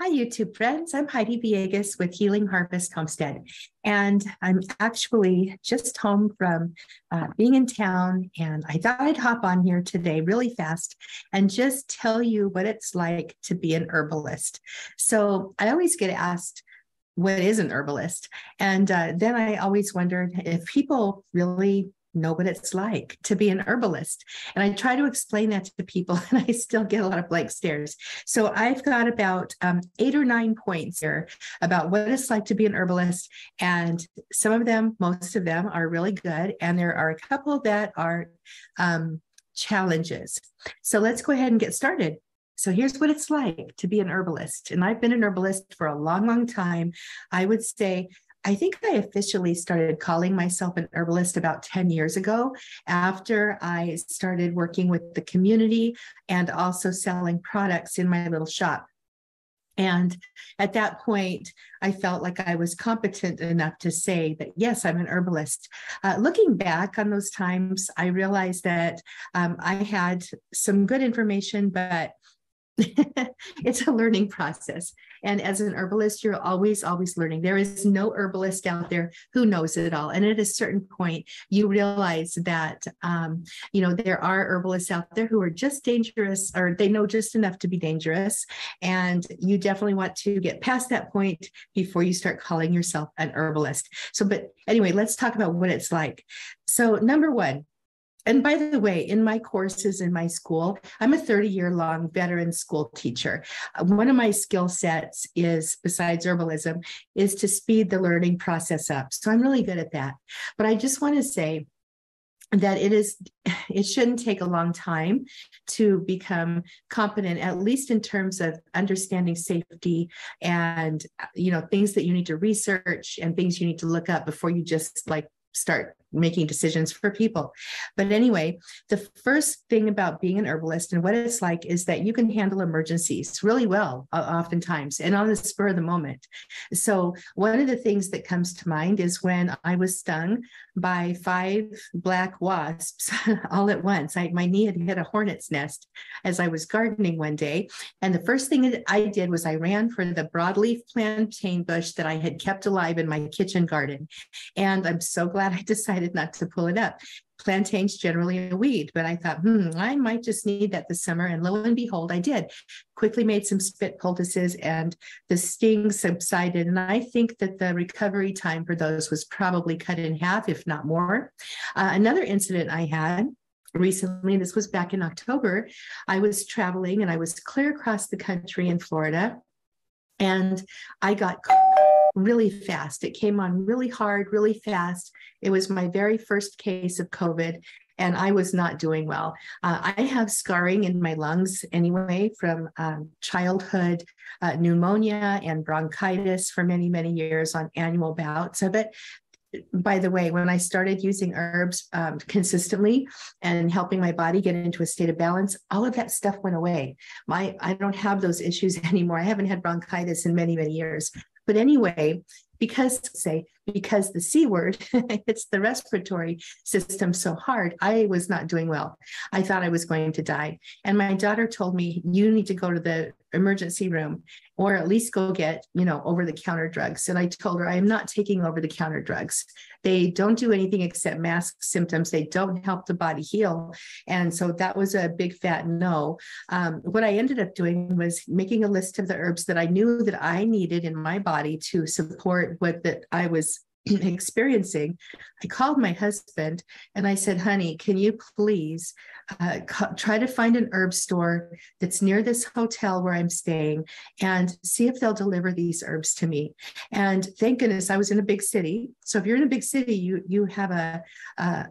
Hi, YouTube friends. I'm Heidi Villegas with Healing Harvest Homestead, and I'm actually just home from being in town, and I thought I'd hop on here today really fast and just tell you what it's like to be an herbalist. So I always get asked, what is an herbalist? And then I always wondered if people really know what it's like to be an herbalist. And I try to explain that to people, and I still get a lot of blank stares. So I've got about 8 or 9 points here about what it's like to be an herbalist. And some of them, most of them are really good. And there are a couple that are challenges. So let's go ahead and get started. So here's what it's like to be an herbalist. And I've been an herbalist for a long, long time. I would say I think I officially started calling myself an herbalist about 10 years ago after I started working with the community and also selling products in my little shop. And at that point, I felt like I was competent enough to say that, yes, I'm an herbalist. Looking back on those times, I realized that I had some good information, but it's a learning process. And as an herbalist, you're always, always learning. There is no herbalist out there who knows it all. And at a certain point, you realize that, there are herbalists out there who are just dangerous, or they know just enough to be dangerous. And you definitely want to get past that point before you start calling yourself an herbalist. But anyway, let's talk about what it's like. So number one, and by the way, in my courses in my school, I'm a 30-year-long veteran school teacher. One of my skill sets is, besides herbalism, is to speed the learning process up. So I'm really good at that. But I just want to say that it shouldn't take a long time to become competent, at least in terms of understanding safety and, things that you need to research and things you need to look up before you just start making decisions for people. But anyway, the first thing about being an herbalist and what it's like is that you can handle emergencies really well, oftentimes, and on the spur of the moment. So one of the things that comes to mind is when I was stung by 5 black wasps all at once. My knee had hit a hornet's nest as I was gardening one day. And the first thing that I did was I ran for the broadleaf plantain bush that I had kept alive in my kitchen garden. And I'm so glad I decided not to pull it up. Plantain's generally a weed, but I thought, I might just need that this summer. And lo and behold, I did. Quickly made some spit poultices and the sting subsided. And I think that the recovery time for those was probably cut in half, if not more. Another incident I had recently, this was back in October, I was traveling and I was clear across the country in Florida, and I got really fast. It came on really hard, really fast. It was my very first case of COVID, and I was not doing well. I have scarring in my lungs anyway from childhood pneumonia and bronchitis for many, many years on annual bouts of it. By the way, when I started using herbs consistently and helping my body get into a state of balance, all of that stuff went away. I don't have those issues anymore. I haven't had bronchitis in many, many years. But anyway, because the C word hits the respiratory system so hard, I was not doing well. I thought I was going to die. And my daughter told me, you need to go to the emergency room or at least go get, over-the-counter drugs. And I told her, I am not taking over-the-counter drugs. They don't do anything except mask symptoms. They don't help the body heal. And so that was a big fat no. What I ended up doing was making a list of the herbs that I knew that I needed in my body to support what that I was experiencing. I called my husband and I said, honey, can you please try to find an herb store that's near this hotel where I'm staying and see if they'll deliver these herbs to me. And thank goodness I was in a big city. So if you're in a big city, you have a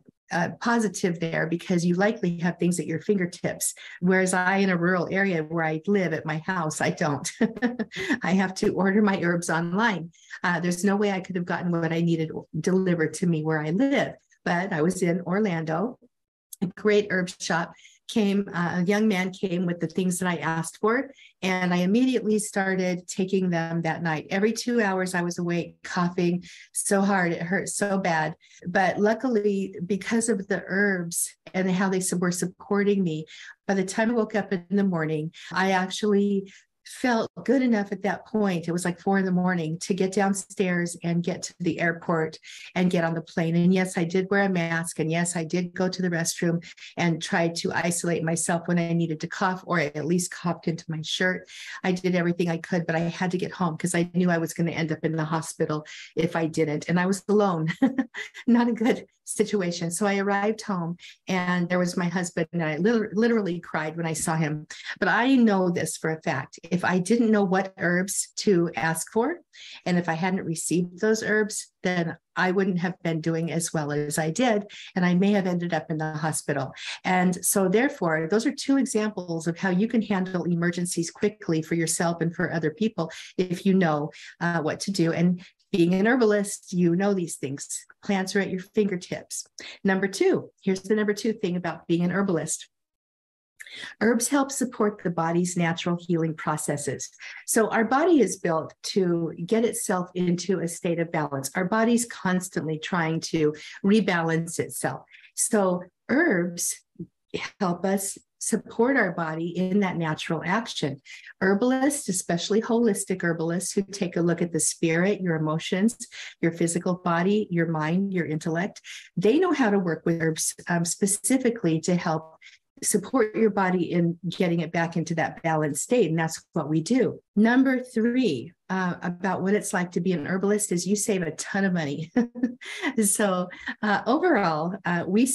positive there because you likely have things at your fingertips. Whereas I, in a rural area where I live at my house, I don't. I have to order my herbs online. There's no way I could have gotten what I needed delivered to me where I live. But I was in Orlando, a great herb shop. A young man came with the things that I asked for, and I immediately started taking them that night. Every 2 hours I was awake, coughing so hard, it hurt so bad. But luckily, because of the herbs and how they were supporting me, by the time I woke up in the morning, I actually felt good enough at that point. It was like 4 a.m. to get downstairs and get to the airport and get on the plane. And yes, I did wear a mask. And yes, I did go to the restroom and try to isolate myself when I needed to cough, or I at least coughed into my shirt. I did everything I could, but I had to get home because I knew I was going to end up in the hospital if I didn't. And I was alone. Not a good situation. So I arrived home and there was my husband, and I literally cried when I saw him. But I know this for a fact. If I didn't know what herbs to ask for, and if I hadn't received those herbs, then I wouldn't have been doing as well as I did. And I may have ended up in the hospital. And so therefore, those are two examples of how you can handle emergencies quickly for yourself and for other people if you know what to do. And being an herbalist, you know these things. Plants are at your fingertips. Number two, here's the number two thing about being an herbalist. Herbs help support the body's natural healing processes. So our body is built to get itself into a state of balance. Our body's constantly trying to rebalance itself. So herbs help us support our body in that natural action. Herbalists, especially holistic herbalists who take a look at the spirit, your emotions, your physical body, your mind, your intellect, they know how to work with herbs specifically to help support your body in getting it back into that balanced state. And that's what we do. Number three, about what it's like to be an herbalist is you save a ton of money. So overall, we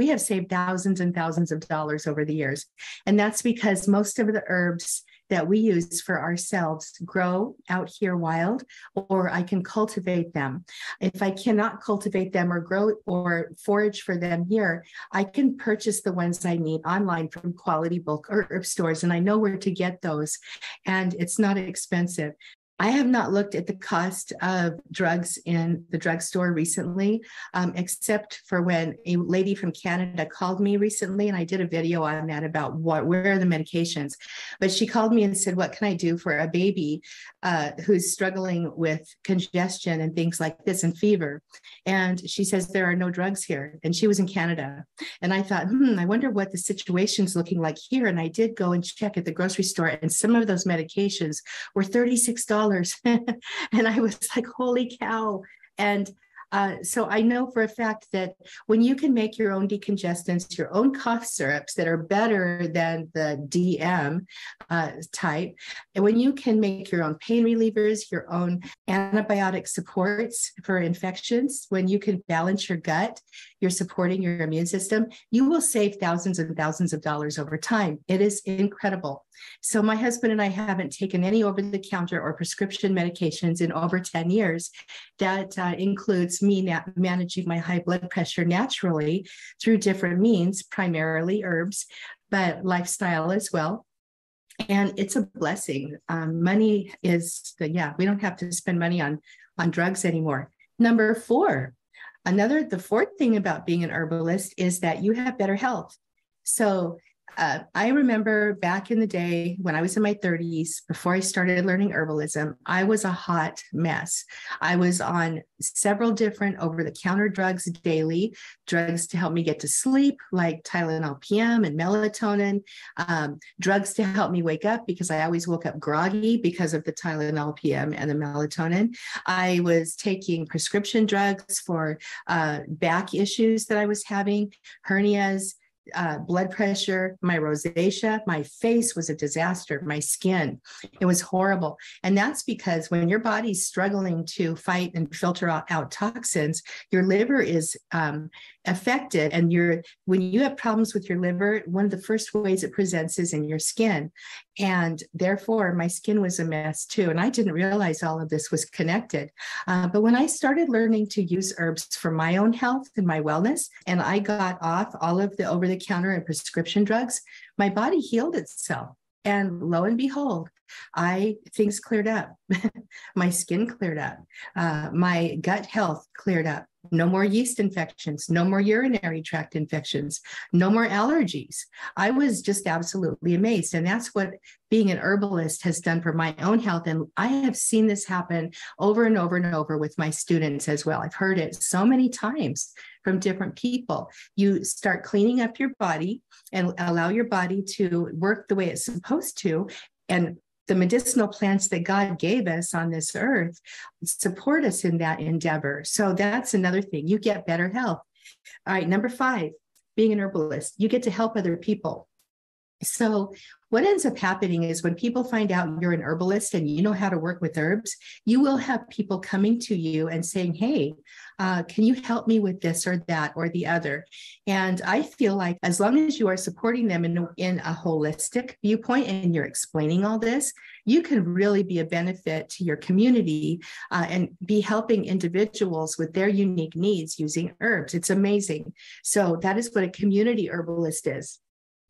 have saved thousands and thousands of dollars over the years. And that's because most of the herbs that we use for ourselves grow out here wild, or I can cultivate them. If I cannot cultivate them or grow or forage for them here, I can purchase the ones I need online from quality bulk herb stores, and I know where to get those, and it's not expensive. I have not looked at the cost of drugs in the drugstore recently, except for when a lady from Canada called me recently, and I did a video on that about where are the medications. But she called me and said, what can I do for a baby who's struggling with congestion and things like this and fever? And she says, there are no drugs here. And she was in Canada. And I thought, I wonder what the situation's looking like here. And I did go and check at the grocery store, and some of those medications were $36. And I was like, holy cow. And so I know for a fact that when you can make your own decongestants, your own cough syrups that are better than the DM type, and when you can make your own pain relievers, your own antibiotic supports for infections, when you can balance your gut, you're supporting your immune system, you will save thousands and thousands of dollars over time. It is incredible. So my husband and I haven't taken any over-the-counter or prescription medications in over 10 years. That includes me managing my high blood pressure naturally through different means, primarily herbs, but lifestyle as well. And it's a blessing. Money is, we don't have to spend money on drugs anymore. Number four, the fourth thing about being an herbalist is that you have better health. So I remember back in the day when I was in my 30s, before I started learning herbalism, I was a hot mess. I was on several different over-the-counter drugs daily, drugs to help me get to sleep, like Tylenol PM and melatonin, drugs to help me wake up because I always woke up groggy because of the Tylenol PM and the melatonin. I was taking prescription drugs for back issues that I was having, hernias, blood pressure, my rosacea, my face was a disaster, my skin, it was horrible. And that's because when your body's struggling to fight and filter out toxins, your liver is affected. And when you have problems with your liver, one of the first ways it presents is in your skin. And therefore, my skin was a mess too. And I didn't realize all of this was connected. But when I started learning to use herbs for my own health and my wellness, and I got off all of the over-the-counter and prescription drugs, my body healed itself. And lo and behold, things cleared up. My skin cleared up. My gut health cleared up. No more yeast infections, no more urinary tract infections, no more allergies. I was just absolutely amazed. And that's what being an herbalist has done for my own health. And I have seen this happen over and over and over with my students as well. I've heard it so many times from different people. You start cleaning up your body and allow your body to work the way it's supposed to. And the medicinal plants that God gave us on this earth support us in that endeavor. So that's another thing. You get better health. All right, number 5, being an herbalist, you get to help other people. So what ends up happening is when people find out you're an herbalist and you know how to work with herbs, you will have people coming to you and saying, hey, can you help me with this or that or the other? And I feel like as long as you are supporting them in a holistic viewpoint and you're explaining all this, you can really be a benefit to your community and be helping individuals with their unique needs using herbs. It's amazing. So that is what a community herbalist is.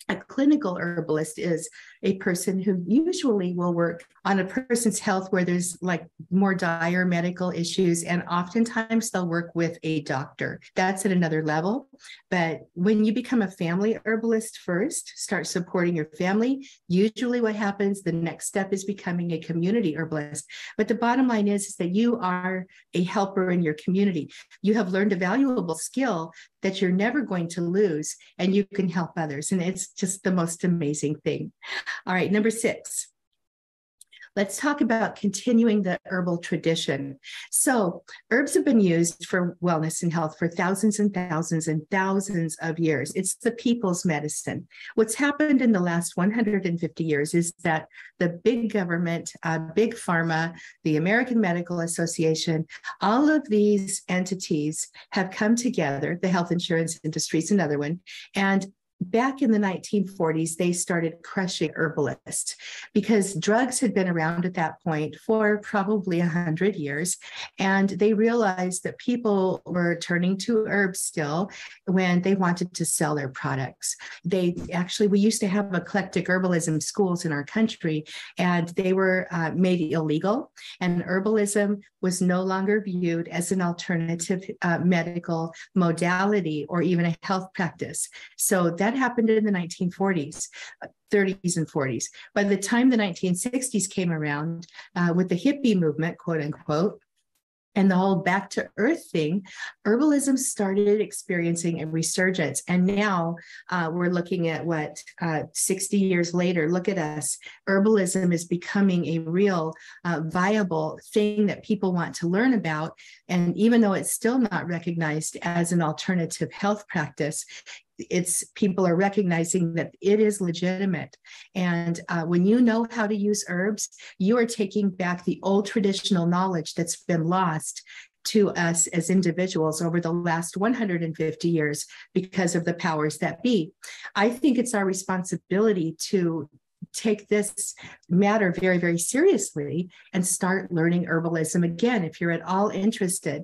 A clinical herbalist is a person who usually will work on a person's health where there's like more dire medical issues, and oftentimes they'll work with a doctor. That's at another level. But when you become a family herbalist first, start supporting your family, usually what happens, the next step is becoming a community herbalist. But the bottom line is that you are a helper in your community. You have learned a valuable skill that you're never going to lose, and you can help others. And it's just the most amazing thing. All right, number 6. Let's talk about continuing the herbal tradition. So herbs have been used for wellness and health for thousands and thousands and thousands of years. It's the people's medicine. What's happened in the last 150 years is that the big government, big pharma, the American Medical Association, all of these entities have come together. The health insurance industry is another one. And back in the 1940s, they started crushing herbalists because drugs had been around at that point for probably 100 years. And they realized that people were turning to herbs still when they wanted to sell their products. We used to have eclectic herbalism schools in our country, and they were made illegal. And herbalism was no longer viewed as an alternative medical modality or even a health practice. So that happened in the 1940s, 30s and 40s. By the time the 1960s came around with the hippie movement, quote unquote, and the whole back to earth thing, herbalism started experiencing a resurgence. And now we're looking at 60 years later, look at us. Herbalism is becoming a real viable thing that people want to learn about. And even though it's still not recognized as an alternative health practice, people are recognizing that it is legitimate. And when you know how to use herbs, you are taking back the old traditional knowledge that's been lost to us as individuals over the last 150 years because of the powers that be. I think it's our responsibility to take this matter very, very seriously and start learning herbalism again, if you're at all interested.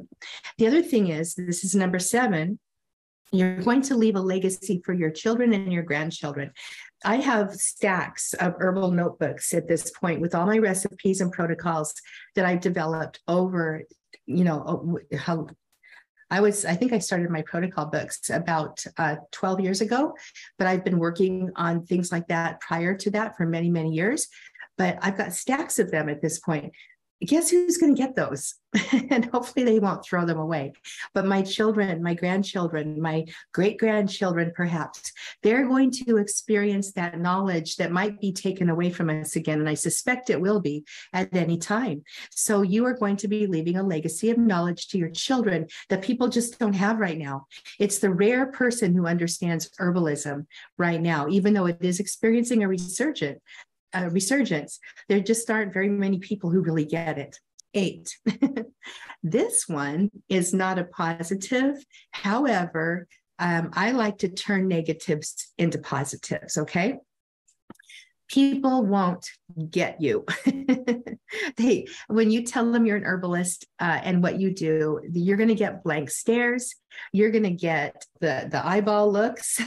The other thing is, this is number 7, you're going to leave a legacy for your children and your grandchildren. I have stacks of herbal notebooks at this point with all my recipes and protocols that I've developed over, I think I started my protocol books about 12 years ago, but I've been working on things like that prior to that for many, many years. But I've got stacks of them at this point. Guess who's going to get those? And hopefully they won't throw them away. But my children, my grandchildren, my great-grandchildren, perhaps, they're going to experience that knowledge that might be taken away from us again. And I suspect it will be at any time. So you are going to be leaving a legacy of knowledge to your children that people just don't have right now. It's the rare person who understands herbalism right now, even though it is experiencing a resurgence. There just aren't very many people who really get it. 8. This one is not a positive. However, I like to turn negatives into positives, okay? People won't get you. When you tell them you're an herbalist and what you do, you're going to get blank stares. You're going to get the eyeball looks.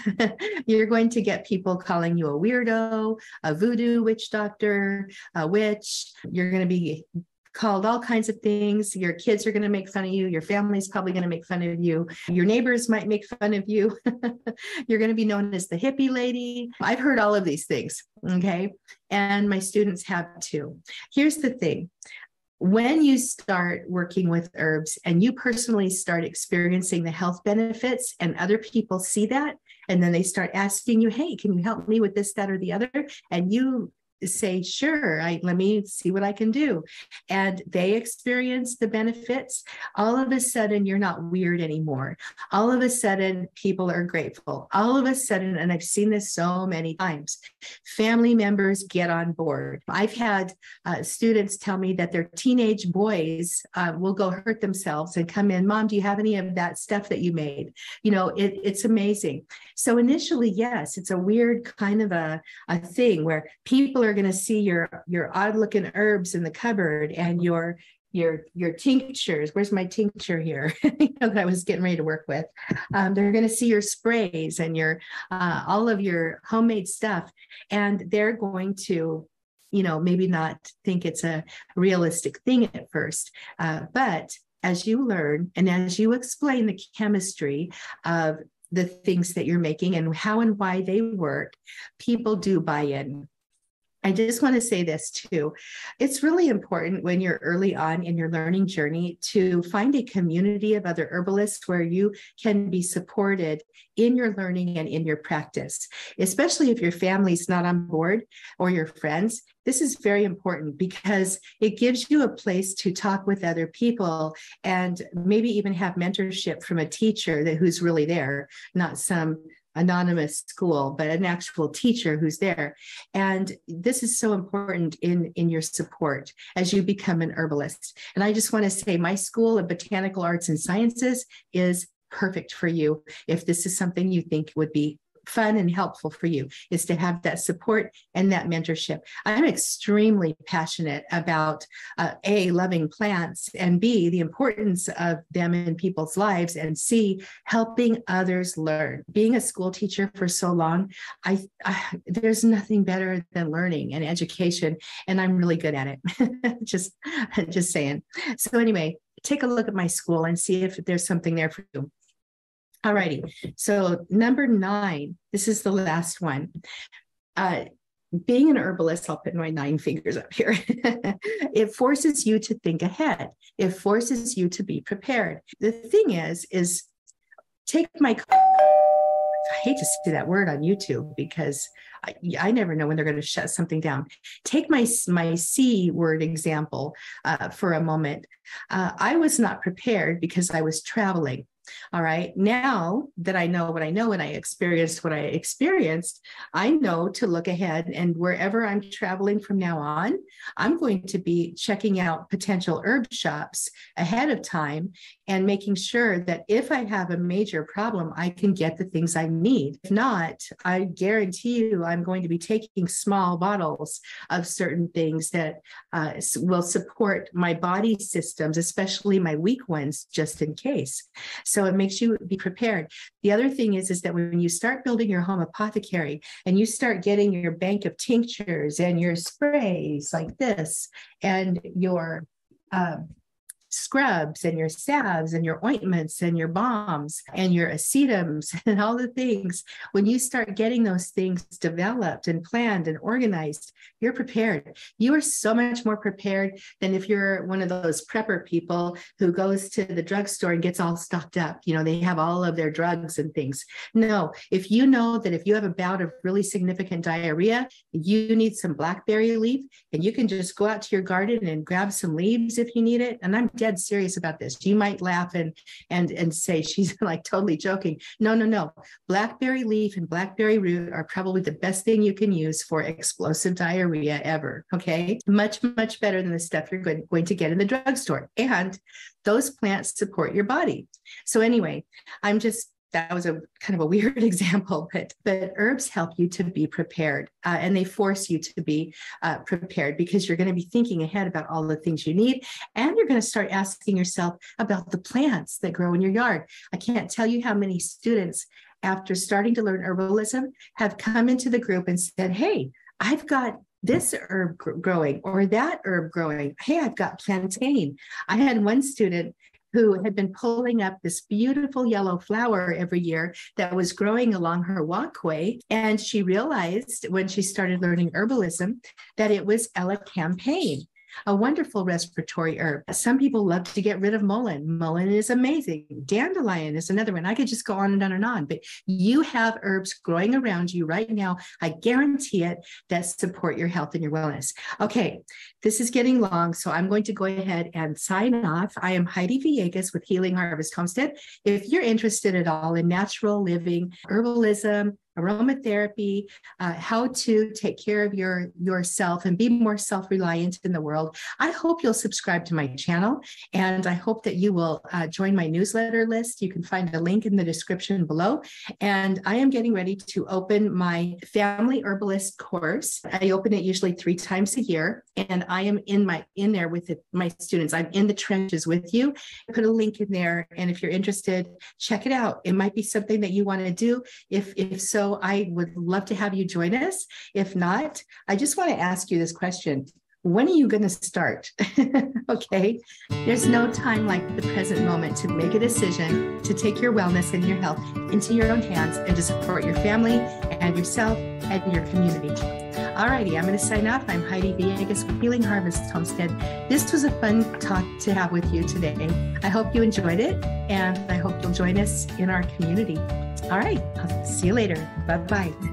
You're going to get people calling you a weirdo, a voodoo witch doctor, a witch. You're going to be called all kinds of things. Your kids are going to make fun of you. Your family's probably going to make fun of you. Your neighbors might make fun of you. You're going to be known as the hippie lady. I've heard all of these things, okay? And my students have too. Here's the thing. When you start working with herbs and you personally start experiencing the health benefits and other people see that, and then they start asking you, hey, can you help me with this, that, or the other? And you say, sure, let me see what I can do. And they experience the benefits. All of a sudden, you're not weird anymore. All of a sudden, people are grateful. All of a sudden, and I've seen this so many times, family members get on board. I've had students tell me that their teenage boys will go hurt themselves and come in, Mom, do you have any of that stuff that you made? It's amazing. So initially, yes, it's a weird kind of a thing where people are going to see your odd looking herbs in the cupboard and your tinctures. Where's my tincture here? That I was getting ready to work with. They're going to see your sprays and your all of your homemade stuff, and they're going to, maybe not think it's a realistic thing at first, but as you learn and as you explain the chemistry of the things that you're making and how and why they work, people do buy in. I just want to say this too. It's really important when you're early on in your learning journey to find a community of other herbalists where you can be supported in your learning and in your practice, especially if your family's not on board or your friends. This is very important because it gives you a place to talk with other people and maybe even have mentorship from a teacher who's really there, not some anonymous school, but an actual teacher who's there. And this is so important in your support as you become an herbalist. And I just want to say my School of Botanical Arts and Sciences is perfect for you. If this is something you think would be fun and helpful for you, is to have that support and that mentorship. I'm extremely passionate about A, loving plants, and B, the importance of them in people's lives, and C, helping others learn. Being a school teacher for so long, there's nothing better than learning and education, and I'm really good at it. just saying. So anyway, take a look at my school and see if there's something there for you. All righty. So number 9, this is the last one. Being an herbalist, I'll put my 9 fingers up here. It forces you to think ahead. It forces you to be prepared. The thing is take my, I hate to say that word on YouTube because I never know when they're going to shut something down. Take my C word example for a moment. I was not prepared because I was traveling. All right. Now that I know what I know and I experienced what I experienced, I know to look ahead, and wherever I'm traveling from now on, I'm going to be checking out potential herb shops ahead of time and making sure that if I have a major problem, I can get the things I need. If not, I guarantee you I'm going to be taking small bottles of certain things that will support my body systems, especially my weak ones, just in case. So it makes you be prepared. The other thing is that when you start building your home apothecary and you start getting your bank of tinctures and your sprays like this and your scrubs and your salves and your ointments and your balms and your acetums and all the things, when you start getting those things developed and planned and organized, you're prepared. You are so much more prepared than if you're one of those prepper people who goes to the drugstore and gets all stocked up. They have all of their drugs and things. No, if you know that if you have a bout of really significant diarrhea, you need some blackberry leaf, and you can just go out to your garden and grab some leaves if you need it. And I'm dead serious about this. You might laugh and say she's like totally joking. No. Blackberry leaf and blackberry root are probably the best thing you can use for explosive diarrhea ever. Okay. Much, much better than the stuff you're going to get in the drugstore. And those plants support your body. So anyway, that was a kind of a weird example, but herbs help you to be prepared, and they force you to be prepared because you're going to be thinking ahead about all the things you need, and you're going to start asking yourself about the plants that grow in your yard. I can't tell you how many students, after starting to learn herbalism, have come into the group and said, hey, I've got this herb growing or that herb growing. Hey, I've got plantain. I had one student who had been pulling up this beautiful yellow flower every year that was growing along her walkway. And she realized when she started learning herbalism that it was elecampane. a wonderful respiratory herb. Some people love to get rid of mullein. Mullein is amazing. Dandelion is another one. I could just go on and on and on, but you have herbs growing around you right now. I guarantee it, that support your health and your wellness. Okay, this is getting long, so I'm going to go ahead and sign off. I am Heidi Villegas with Healing Harvest Homestead. If you're interested at all in natural living, herbalism, aromatherapy, how to take care of yourself and be more self-reliant in the world, I hope you'll subscribe to my channel, and I hope that you will join my newsletter list. You can find a link in the description below. And I am getting ready to open my Family Herbalist course. I open it usually 3 times a year, and I am in there with my students. I'm in the trenches with you. I put a link in there, and if you're interested, check it out. It might be something that you want to do. If so, I would love to have you join us. If not, I just want to ask you this question. When are you going to start? Okay. There's no time like the present moment to make a decision to take your wellness and your health into your own hands and to support your family and yourself and your community. All righty, I'm going to sign off. I'm Heidi Villegas with Healing Harvest Homestead. This was a fun talk to have with you today. I hope you enjoyed it, and I hope you'll join us in our community. All right, I'll see you later. Bye-bye.